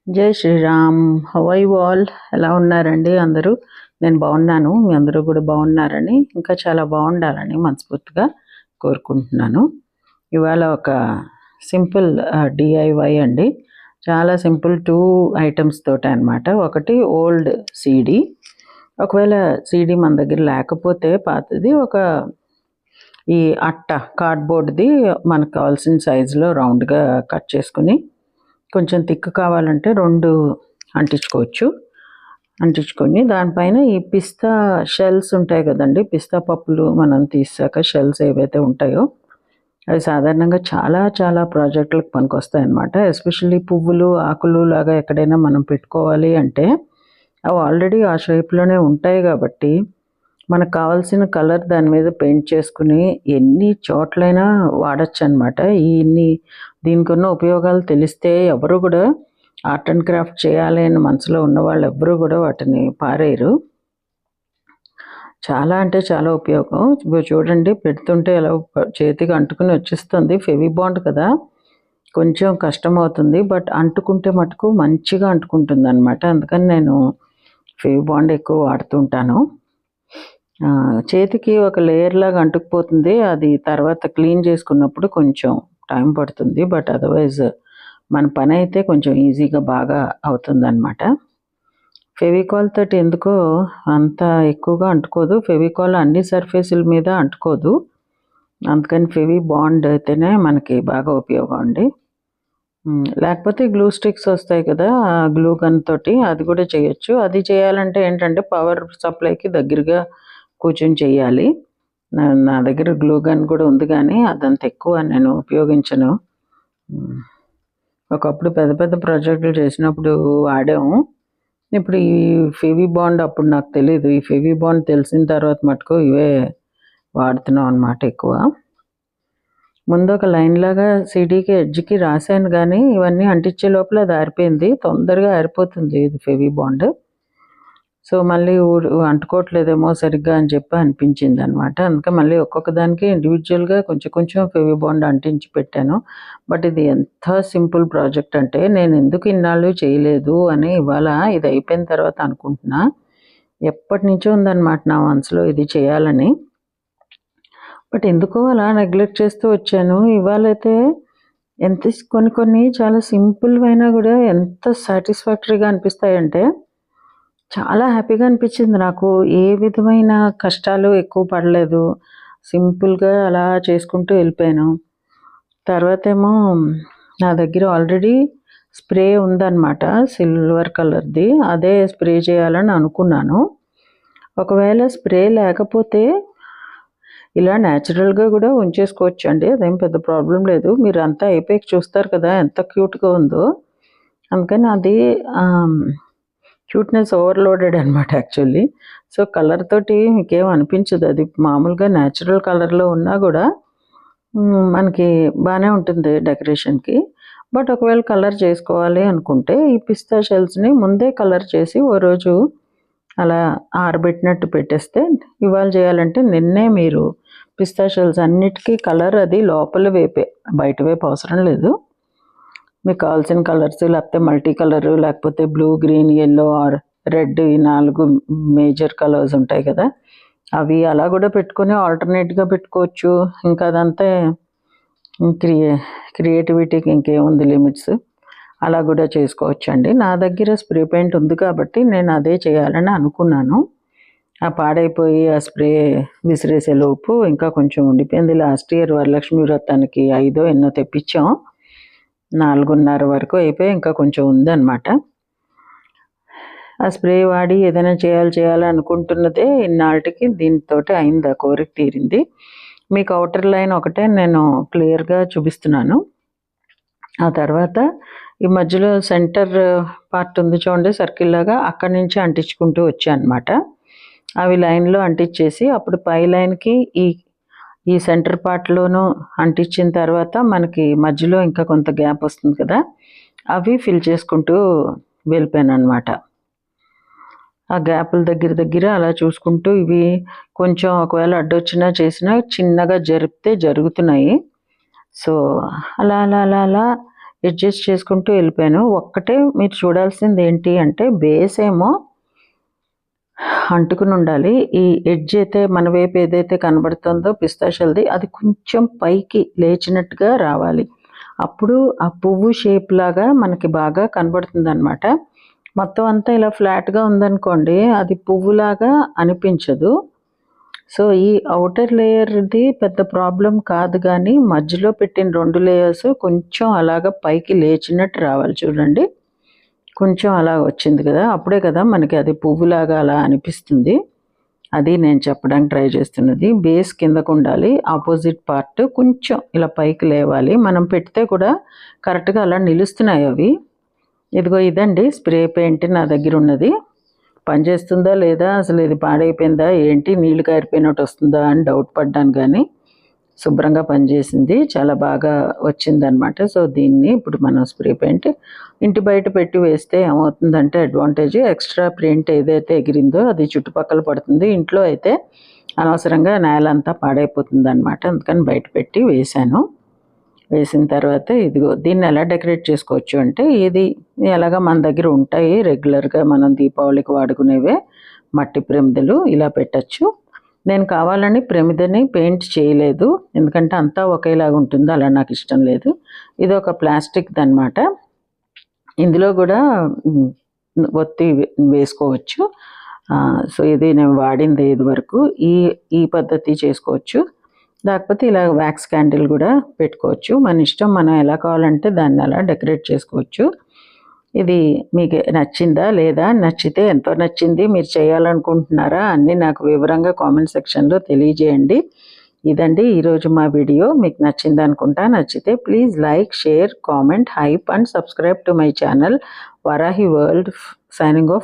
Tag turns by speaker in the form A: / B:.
A: జై Sriram. How are you all? ఎలా ఉన్నారండి అందరూ? నేను బాగున్నాను. మీ అందరూ కూడా బాగున్నారని, ఇంకా చాలా బాగుండాలని మనస్ఫూర్తిగా కోరుకుంటున్నాను. ఇవాళ ఒక సింపుల్ డిఐవై అండి. చాలా సింపుల్ 2 ఐటమ్స్ తోటి అనమాట. ఒకటి ఓల్డ్ సీడీ. ఒకవేళ సీడీ మన దగ్గర లేకపోతే పాతది ఈ అట్ట కార్డ్బోర్డ్ది మనకు కావాల్సిన సైజులో రౌండ్గా కట్ చేసుకుని, కొంచెం థిక్ కావాలంటే 2 అంటించుకొని దానిపైన ఈ పిస్తా షెల్స్ ఉంటాయి కదండి, పిస్తా పప్పులు మనం తీసాక షెల్స్ ఏవైతే ఉంటాయో అవి సాధారణంగా చాలా చాలా ప్రాజెక్టులకు పనికొస్తాయి అన్నమాట. ఎస్పెషల్లీ పువ్వులు ఆకులు లాగా ఎక్కడైనా మనం పెట్టుకోవాలి అంటే అవి ఆల్రెడీ ఆ షేప్లోనే ఉంటాయి కాబట్టి మనకు కావాల్సిన కలర్ దాని మీద పెయింట్ చేసుకుని ఎన్ని చోట్లైనా వాడచ్చు అనమాట. దీనికి ఉన్న ఉపయోగాలు తెలిస్తే ఎవరు కూడా ఆర్ట్ అండ్ క్రాఫ్ట్ చేయాలి అని మనసులో ఉన్న వాళ్ళు ఎవ్వరూ కూడా వాటిని పారేయరు. చాలా అంటే చాలా ఉపయోగం. చూడండి, పెడుతుంటే ఎలా చేతికి అంటుకుని వచ్చేస్తుంది. ఫెవిబాండ్ కదా, కొంచెం కష్టం అవుతుంది, బట్ అంటుకుంటే మటుకు మంచిగా అంటుకుంటుంది అనమాట. అందుకని నేను ఫెవిబాండ్ ఎక్కువ వాడుతుంటాను. చేతికి ఒక లేయర్ లాగా అంటుకుపోతుంది. అది తర్వాత క్లీన్ చేసుకున్నప్పుడు కొంచెం టైం పడుతుంది, బట్ అదర్వైజ్ మన పని అయితే కొంచెం ఈజీగా బాగా అవుతుందన్నమాట. ఫెవికాల్ తోటి ఎందుకో అంత ఎక్కువగా అంటుకోదు. ఫెవికాల్ అన్ని సర్ఫేసుల మీద అంటుకోదు. అందుకని ఫెవి బాండ్ అయితేనే మనకి బాగా ఉపయోగం అండి. లేకపోతే గ్లూ స్టిక్స్ వస్తాయి కదా, గ్లూ గన్ తోటి అది కూడా చేయొచ్చు. అది చేయాలంటే ఏంటంటే పవర్ సప్లైకి దగ్గరగా కూర్చొని చేయాలి. నా దగ్గర గ్లూ గన్ కూడా ఉంది, కానీ అదంత ఎక్కువ నేను ఉపయోగించను. ఒకప్పుడు పెద్ద పెద్ద ప్రాజెక్టులు చేసినప్పుడు వాడాము. ఇప్పుడు ఈ ఫెవి బాండ్ అప్పుడు నాకు తెలీదు. ఈ ఫెవి బాండ్ తెలిసిన తర్వాత మటుకు ఇవే వాడుతున్నాం అన్నమాట ఎక్కువ. ముందు ఒక లైన్ లాగా సీడీకి ఎడ్జ్కి రాశాను, కానీ ఇవన్నీ అంటించే లోపల అది ఆరిపోయింది. తొందరగా ఆరిపోతుంది ఇది ఫెవి బాండ్. సో మళ్ళీ అంటుకోవట్లేదేమో సరిగ్గా అని చెప్పి అనిపించింది అనమాట. అందుకే మళ్ళీ ఒక్కొక్క దానికి ఇండివిజువల్గా కొంచెం కొంచెం ఫెవి బాండ్ అంటించి పెట్టాను. బట్ ఇది ఎంత సింపుల్ ప్రాజెక్ట్ అంటే నేను ఎందుకు ఇన్నాళ్ళు చేయలేదు అని ఇవాళ ఇది అయిపోయిన తర్వాత అనుకుంటున్నా. ఎప్పటి నుంచో ఉందన్నమాట నా మనసులో ఇది చేయాలని, బట్ ఎందుకో అలా నెగ్లెక్ట్ చేస్తూ వచ్చాను. ఇవాళైతే కొన్ని చాలా సింపుల్ అయినా కూడా ఎంత సాటిస్ఫాక్టరీగా అనిపిస్తాయంటే చాలా హ్యాపీగా అనిపించింది నాకు. ఏ విధమైన కష్టాలు ఎక్కువ పడలేదు. సింపుల్గా అలా చేసుకుంటూ వెళ్ళిపోయాను. తర్వాత ఏమో నా దగ్గర ఆల్రెడీ స్ప్రే ఉందన్నమాట, సిల్వర్ కలర్ది. అదే స్ప్రే చేయాలని అనుకున్నాను. ఒకవేళ స్ప్రే లేకపోతే ఇలా న్యాచురల్గా కూడా ఉంచేసుకోవచ్చు అండి, అదేం పెద్ద ప్రాబ్లం లేదు. మీరు అంతా అయిపోయి చూస్తారు కదా ఎంత క్యూట్గా ఉందో. అందుకని అది క్యూట్నెస్ ఓవర్లోడెడ్ అనమాట యాక్చువల్లీ. సో కలర్ తోటి మీకేం అనిపించదు, అది మామూలుగా న్యాచురల్ కలర్లో ఉన్నా కూడా మనకి బాగానే ఉంటుంది డెకరేషన్కి. బట్ ఒకవేళ కలర్ చేసుకోవాలి అనుకుంటే ఈ పిస్తా షెల్స్ని ముందే కలర్ చేసి ఓ రోజు అలా ఆరబెట్టినట్టు పెట్టేస్తే, ఇవాళ చేయాలంటే నిన్నే మీరు పిస్తా షెల్స్ అన్నిటికీ కలర్ అది లోపల వైపే, బయట వైపు అవసరం లేదు. మీకు కావాల్సిన కలర్స్, లేకపోతే మల్టీ కలరు, లేకపోతే blue, green, yellow or red, ఈ 4 మేజర్ కలర్స్ ఉంటాయి కదా, అవి అలా కూడా పెట్టుకొని ఆల్టర్నేట్గా పెట్టుకోవచ్చు. ఇంకా అదంతా క్రియేటివిటీకి ఇంకేముంది లిమిట్స్, అలా కూడా చేసుకోవచ్చు అండి. నా దగ్గర స్ప్రే పెయింట్ ఉంది కాబట్టి నేను అదే చేయాలని అనుకున్నాను. ఆ పాడైపోయి ఆ స్ప్రే విసిరేసే లోపు ఇంకా కొంచెం ఉండిపోయింది. లాస్ట్ ఇయర్ వరలక్ష్మి వ్రతానికి 5 ఎన్నో తెప్పించాం, 4:30 వరకు అయిపోయి ఇంకా కొంచెం ఉందన్నమాట. ఆ స్ప్రే వాడి ఏదైనా చేయాలి అనుకుంటున్నదే ఇన్నాళ్ళకి దీనితో అయింది, ఆ కోరిక తీరింది. మీకు అవుటర్ లైన్ ఒకటే నేను క్లియర్గా చూపిస్తున్నాను. ఆ తర్వాత ఈ మధ్యలో సెంటర్ పార్ట్ ఉంది చూడండి, సర్కిల్ లాగా, అక్కడి నుంచి అంటించుకుంటూ వచ్చాను అనమాట. అవి లైన్లో అంటించేసి అప్పుడు పై లైన్కి ఈ సెంటర్ పార్ట్లోనూ అంటించిన తర్వాత మనకి మధ్యలో ఇంకా కొంత గ్యాప్ వస్తుంది కదా, అవి ఫిల్ చేసుకుంటూ వెళ్ళిపోయాను అనమాట. ఆ గ్యాపుల దగ్గర అలా చూసుకుంటూ ఇవి కొంచెం ఒకవేళ అడ్డొచ్చినా చేసినా చిన్నగా జరిపితే జరుగుతున్నాయి. సో అలా అలా అలా అలా అడ్జస్ట్ చేసుకుంటూ వెళ్ళిపోయాను. ఒక్కటే మీరు చూడాల్సింది ఏంటి అంటే బేస్ ఏమో అంటుకుని ఉండాలి. ఈ ఎడ్జ్ అయితే మన వైపు ఏదైతే కనబడుతుందో పిస్తాషల్ది అది కొంచెం పైకి లేచినట్టుగా రావాలి. అప్పుడు ఆ పువ్వు షేప్ లాగా మనకి బాగా కనబడుతుందనమాట. మొత్తం అంతా ఇలా ఫ్లాట్‌గా ఉందనుకోండి అది పువ్వులాగా అనిపించదు. సో, ఈ ఔటర్ లేయర్‌ది పెద్ద ప్రాబ్లమ్ కాదు గానీ, మధ్యలో పెట్టిన 2 లేయర్స్ కొంచెం అలాగా పైకి లేచినట్టు రావాలి చూడండి. కొంచెం అలా వచ్చింది కదా! అప్పుడే కదా మనకి అది పువ్వులాగా అలా అనిపిస్తుంది. అది నేను చెప్పడానికి ట్రై చేస్తున్నది. బేస్ కిందకుండాలి. ఆపోజిట్ పార్ట్ కొంచెం ఇలా పైకి లేవాలి. మనం పెడితే కూడా కరెక్ట్‌గా అలా నిలుస్తున్నాయి అవి. ఇదిగో ఇదండి స్ప్రే పెయింట్ నా దగ్గరున్నది. పనిచేస్తుందా లేదా అసలు ఇది పాడైపోయిందా ఏంటి నీళ్లు కారిపోయినట్టు వస్తుందా అని డౌట్ పడ్డాను కానీ శుభ్రంగా పనిచేసింది. చాలా బాగా వచ్చిందనమాట. సో, దీన్ని ఇప్పుడు మనం స్ప్రే పెయింట్ ఇంటి బయట పెట్టి వేస్తే ఏమవుతుందంటే అడ్వాంటేజ్ ఎక్స్ట్రా పెయింట్ ఏదైతే ఎగిరిందో అది చుట్టుపక్కల పడుతుంది. ఇంట్లో అయితే అనవసరంగా నేలంతా పాడైపోతుందనమాట. అందుకని బయట పెట్టి వేశాను. వేసిన తర్వాత ఇదిగో దీన్ని ఎలా డెకరేట్ చేసుకోవచ్చు అంటే ఇది ఎలాగా మన దగ్గర ఉంటాయి రెగ్యులర్గా మనం దీపావళికి వాడుకునేవే మట్టి ప్రమిదలు ఇలా పెట్టచ్చు. నేను కావాలని ప్రమిదని పెయింట్ చేయలేదు ఎందుకంటే అంతా ఒకేలాగా ఉంటుంది అలా నాకు ఇష్టం లేదు. ఇది ఒక ప్లాస్టిక్ది అనమాట. ఇందులో కూడా ఒత్తి వేసుకోవచ్చు. సో ఇది నేను వాడింది ఇది వరకు ఈ పద్ధతి చేసుకోవచ్చు. లేకపోతే ఇలా వ్యాక్స్ క్యాండిల్ కూడా పెట్టుకోవచ్చు. మన ఇష్టం మనం ఎలా కావాలంటే దాన్ని అలా డెకరేట్ చేసుకోవచ్చు. ఇది మీకు నచ్చిందా లేదా? నచ్చితే ఎంతో నచ్చింది మీరు చేయాలనుకుంటున్నారా అన్నీ నాకు వివరంగా కామెంట్ సెక్షన్లో తెలియజేయండి. ఇదండి ఈరోజు మా వీడియో. మీకు నచ్చింది అనుకుంటా. నచ్చితే please like, share, comment, hype and subscribe to my channel Varahi world. Signing of.